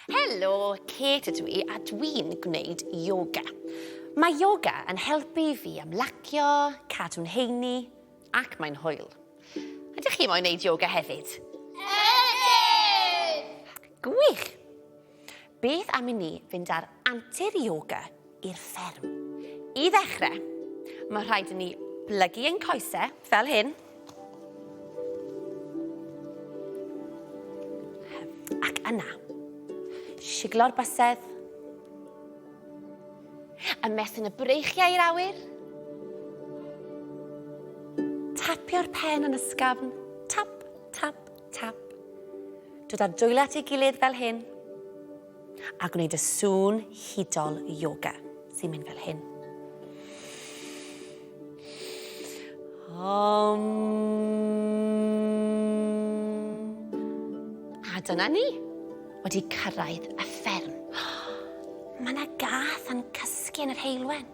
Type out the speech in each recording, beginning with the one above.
Helo, Kate ydw i a dwi'n gwneud yoga. Mae yoga yn helpu fi ymlacio, cadw'n heini ac mae'n hwyl. Ydych chi moyn wneud yoga hefyd? Heddiw! Gwych! Beth am i ni fynd ar antur yoga i'r fferm? I ddechrau, mae rhaid i ni plygu ein coesau fel hyn. Ac yna, siglo'r bysedd, ymestyn y breichiau i'r awyr, tapio'r pen yn ysgafn, tap, tap, tap. Dod ar dwylo at ei gilydd fel hyn, a gwneud y sŵn hudol yoga sy'n mynd fel hyn. A dyna ni, wedi cyrraedd y fferm. Mae yna gath yn cysgu yn yr heulwen.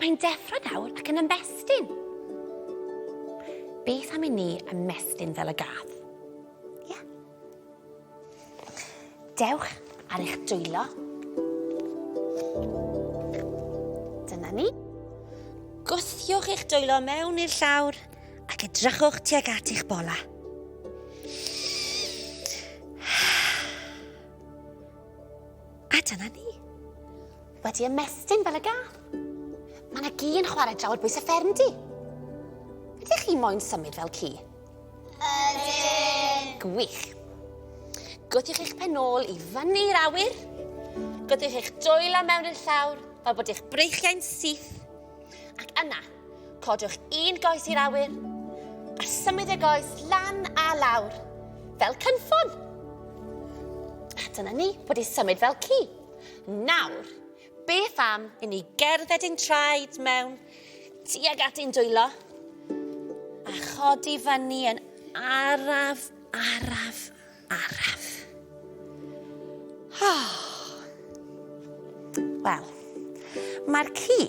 Mae'n deffro nawr ac yn ymestyn. Beth am i ni ymestyn fel y gath? Ie. Dewch ar eich dwylo. Dyna ni. Gwthiwch eich dwylo mewn i'r llawr ac edrychwch tuag at eich bola. A dyna ni. Wedi ymestyn fel y gath. Mae yna gi yn chwarae draw ar bwys y fferm di. Ydych chi moyn symud fel ci? Ydyn! Gwych. Gwthiwch eich pen ôl i fyny i'r awyr. Gwthiwch eich dwylo mewn i'r llawr fel bod eich breichiau'n syth. Ac yna, codwch un goes i'r awyr a symud y goes lan a lawr fel cynffon. A dyna ni wedi symud fel ci. Nawr, beth am i ni gerdded ein traed mewn tuag at ein dwylo a chodi fyny yn araf, araf, araf. Wel, mae'r ci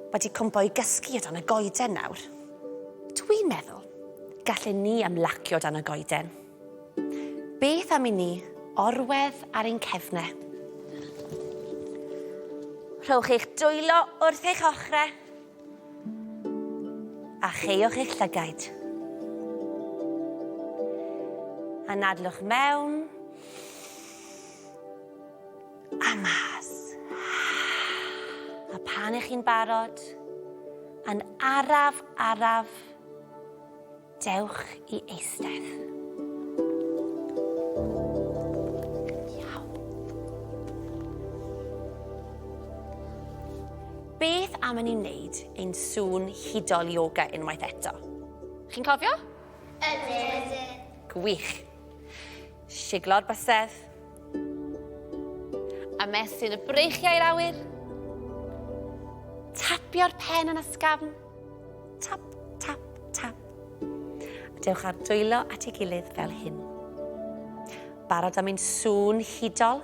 wedi cwmpo i gysgu o dan y goeden nawr. Dwi'n meddwl gallen ni ymlacio dan y goeden. Beth am i ni orwedd ar ein cefnau? Rhowch eich dwylo wrth eich ochrau a cheuwch eich llygaid. A nadlwch mewn a mas. A pan ych chi'n barod, yn araf, araf, dewch i eistedd. Iawn. Beth am i ni wneud ein sŵn hudol yoga unwaith eto? Chi'n cofio? Ydyn! Gwych. Siglo'r bysedd. Ymestyn y breichiau i'r awyr. Tapio'r pen yn ysgafn. Tap, tap, tap. Dewch ar dwylo at ei gilydd fel hyn. Barod am ein sŵn hudol.